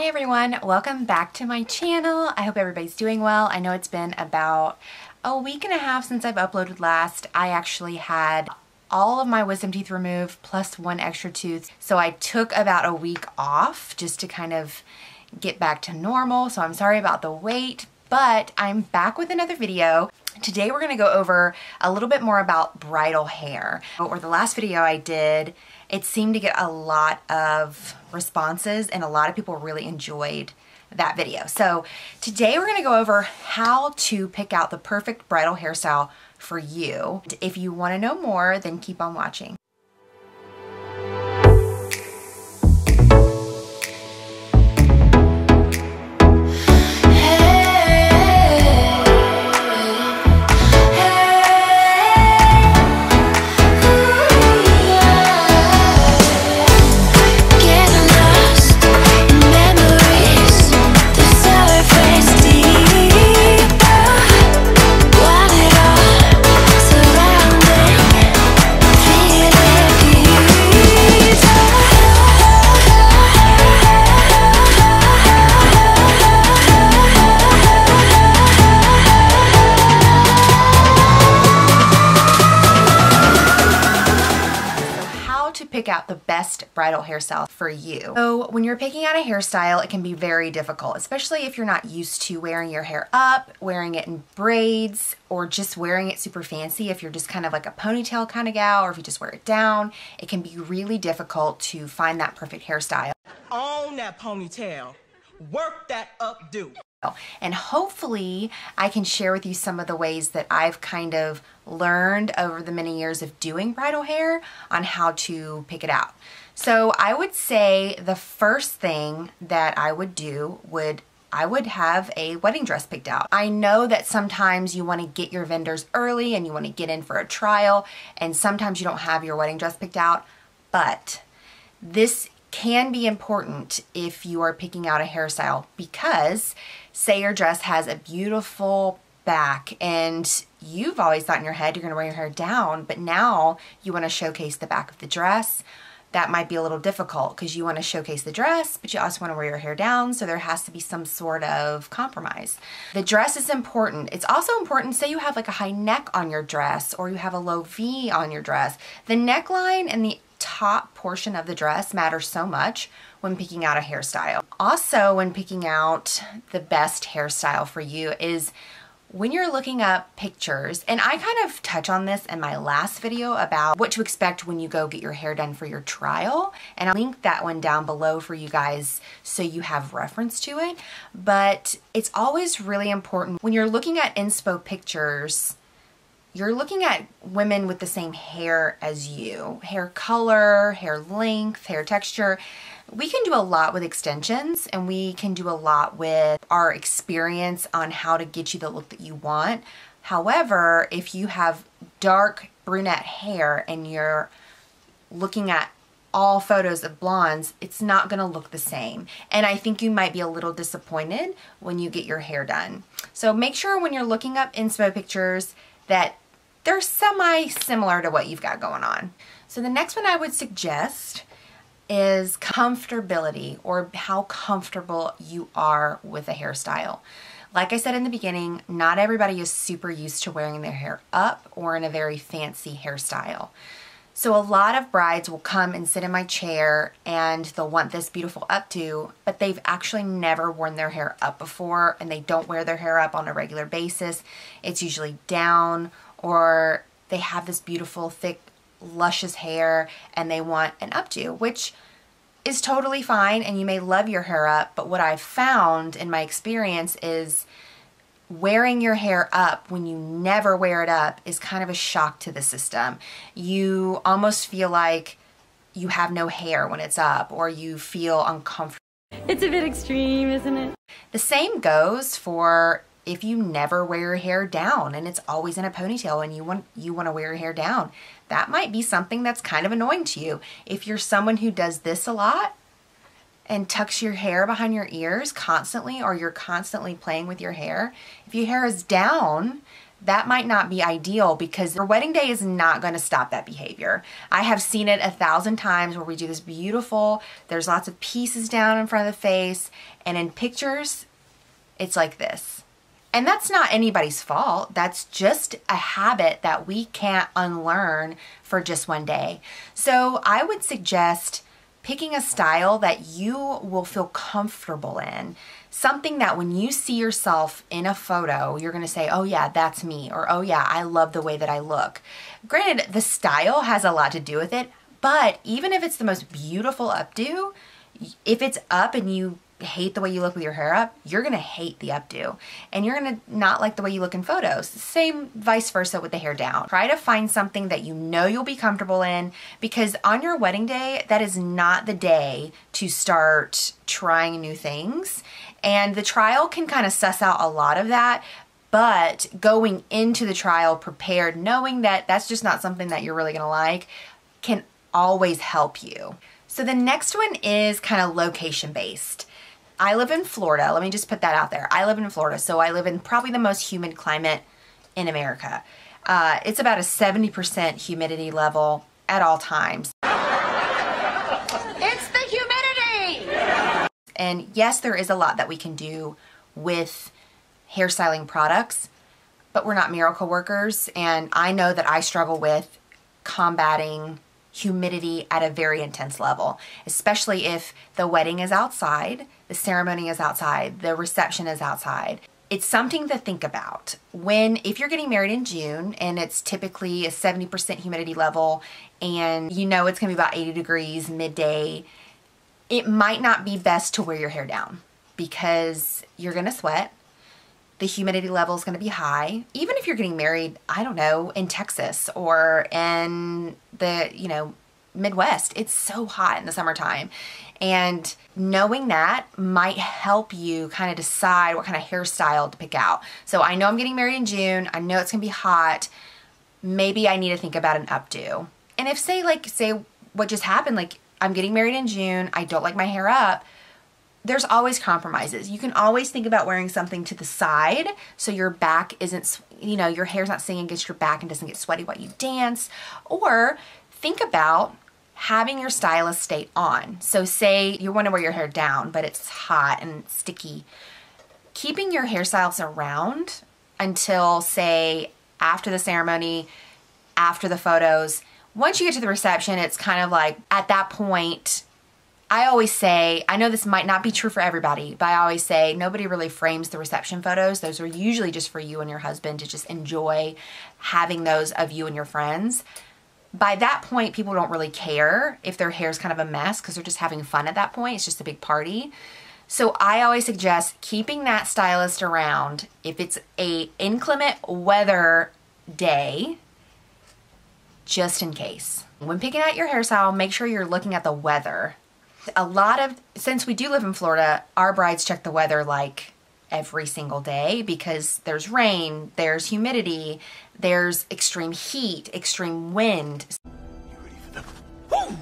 Hi everyone, welcome back to my channel. I hope everybody's doing well. I know it's been about a week and a half since I've uploaded last. I actually had all of my wisdom teeth removed plus one extra tooth. So I took about a week off just to kind of get back to normal. So I'm sorry about the wait, but I'm back with another video. Today we're gonna go over a little bit more about bridal hair. Or the last video I did, it seemed to get a lot of responses and a lot of people really enjoyed that video. So today we're gonna go over how to pick out the perfect bridal hairstyle for you. If you wanna know more, then keep on watching. Pick out the best bridal hairstyle for you. So when you're picking out a hairstyle, it can be very difficult, especially if you're not used to wearing your hair up, wearing it in braids, or just wearing it super fancy. If you're just kind of like a ponytail kind of gal, or if you just wear it down, it can be really difficult to find that perfect hairstyle. Own that ponytail. Work that updo. And hopefully I can share with you some of the ways that I've kind of learned over the many years of doing bridal hair on how to pick it out. So I would say the first thing that I would do I would have a wedding dress picked out. I know that sometimes you want to get your vendors early and you want to get in for a trial, and sometimes you don't have your wedding dress picked out, but this can be important if you are picking out a hairstyle, because say your dress has a beautiful back and you've always thought in your head you're going to wear your hair down, but now you want to showcase the back of the dress. That might be a little difficult because you want to showcase the dress, but you also want to wear your hair down, so there has to be some sort of compromise. The dress is important. It's also important, say you have like a high neck on your dress or you have a low V on your dress. The neckline and the top portion of the dress matters so much when picking out a hairstyle. Also, when picking out the best hairstyle for you is when you're looking up pictures, and I kind of touch on this in my last video about what to expect when you go get your hair done for your trial, and I'll link that one down below for you guys so you have reference to it. But it's always really important when you're looking at inspo pictures, you're looking at women with the same hair as you. Hair color, hair length, hair texture. We can do a lot with extensions, and we can do a lot with our experience on how to get you the look that you want. However, if you have dark brunette hair and you're looking at all photos of blondes, it's not gonna look the same. And I think you might be a little disappointed when you get your hair done. So make sure when you're looking up inspo pictures that they're semi-similar to what you've got going on. So the next one I would suggest is comfortability, or how comfortable you are with a hairstyle. Like I said in the beginning, not everybody is super used to wearing their hair up or in a very fancy hairstyle. So a lot of brides will come and sit in my chair and they'll want this beautiful updo, but they've actually never worn their hair up before, and they don't wear their hair up on a regular basis. It's usually down, or they have this beautiful, thick, luscious hair and they want an updo, which is totally fine, and you may love your hair up, but what I've found in my experience is wearing your hair up when you never wear it up is kind of a shock to the system. You almost feel like you have no hair when it's up, or you feel uncomfortable. It's a bit extreme, isn't it? The same goes for if you never wear your hair down and it's always in a ponytail and you want to wear your hair down. That might be something that's kind of annoying to you. If you're someone who does this a lot and tucks your hair behind your ears constantly, or you're constantly playing with your hair, if your hair is down, that might not be ideal because your wedding day is not going to stop that behavior. I have seen it 1,000 times where we do this beautiful, there's lots of pieces down in front of the face, and in pictures, it's like this. And that's not anybody's fault. That's just a habit that we can't unlearn for just one day. So I would suggest picking a style that you will feel comfortable in. Something that when you see yourself in a photo, you're gonna say, oh yeah, that's me, or oh yeah, I love the way that I look. Granted, the style has a lot to do with it, but even if it's the most beautiful updo, if it's up and you hate the way you look with your hair up, you're gonna hate the updo, and you're gonna not like the way you look in photos. Same vice versa with the hair down. Try to find something that you know you'll be comfortable in, because on your wedding day, that is not the day to start trying new things. And the trial can kind of suss out a lot of that, but going into the trial prepared, knowing that that's just not something that you're really gonna like, can always help you. So the next one is kind of location based. I live in Florida. Let me just put that out there. I live in Florida, so I live in probably the most humid climate in America. It's about a 70% humidity level at all times. It's the humidity! And yes, there is a lot that we can do with hairstyling products, but we're not miracle workers, and I know that I struggle with combating humidity at a very intense level, especially if the wedding is outside, the ceremony is outside, the reception is outside. It's something to think about. If you're getting married in June and it's typically a 70% humidity level and you know it's gonna be about 80 degrees midday, it might not be best to wear your hair down because you're gonna sweat. The humidity level is going to be high. Even if you're getting married, I don't know, in Texas or in the, Midwest, it's so hot in the summertime. And knowing that might help you kind of decide what kind of hairstyle to pick out. So I know I'm getting married in June. I know it's going to be hot. Maybe I need to think about an updo. And if say what just happened, like I'm getting married in June, I don't like my hair up, there's always compromises. You can always think about wearing something to the side so your back isn't, your hair's not sitting against your back and doesn't get sweaty while you dance. Or think about having your stylist stay on. So say you want to wear your hair down, but it's hot and sticky. Keeping your hairstyles around until, say, after the ceremony, after the photos. Once you get to the reception, it's kind of like at that point, I always say, I know this might not be true for everybody, but I always say nobody really frames the reception photos. Those are usually just for you and your husband to just enjoy having those of you and your friends. By that point, people don't really care if their hair's kind of a mess because they're just having fun at that point. It's just a big party. So I always suggest keeping that stylist around if it's a inclement weather day, just in case. When picking out your hairstyle, make sure you're looking at the weather. Since we do live in Florida, our brides check the weather like every single day because there's rain, there's humidity, there's extreme heat, extreme wind. You ready for the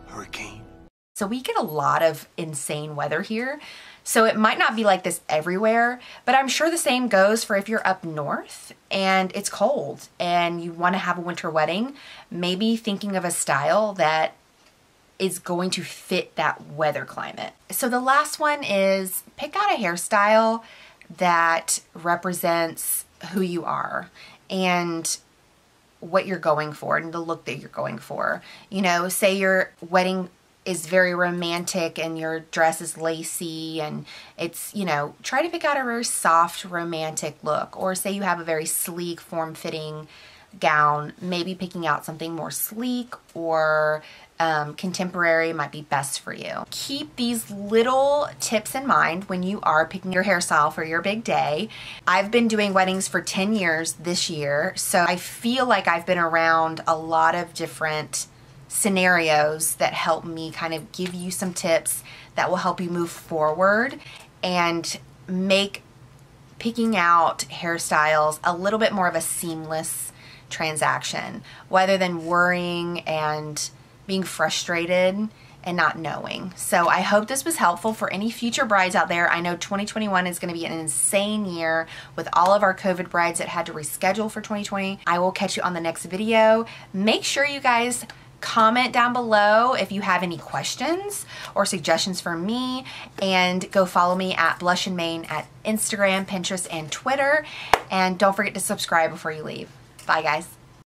hurricane? So we get a lot of insane weather here. So it might not be like this everywhere, but I'm sure the same goes for if you're up north and it's cold and you want to have a winter wedding, maybe thinking of a style that is going to fit that weather climate. So the last one is pick out a hairstyle that represents who you are and what you're going for and the look that you're going for. Say your wedding is very romantic and your dress is lacy and it's, try to pick out a very soft romantic look. Or say you have a very sleek form-fitting gown, maybe picking out something more sleek or contemporary might be best for you. Keep these little tips in mind when you are picking your hairstyle for your big day. I've been doing weddings for 10 years this year, so I feel like I've been around a lot of different scenarios that help me kind of give you some tips that will help you move forward and make picking out hairstyles a little bit more of a seamless transaction, rather than worrying and being frustrated and not knowing. So I hope this was helpful for any future brides out there. I know 2021 is going to be an insane year with all of our COVID brides that had to reschedule for 2020. I will catch you on the next video. Make sure you guys comment down below if you have any questions or suggestions for me, and go follow me at Blush and Maine at Instagram, Pinterest, and Twitter. And don't forget to subscribe before you leave. Bye, guys.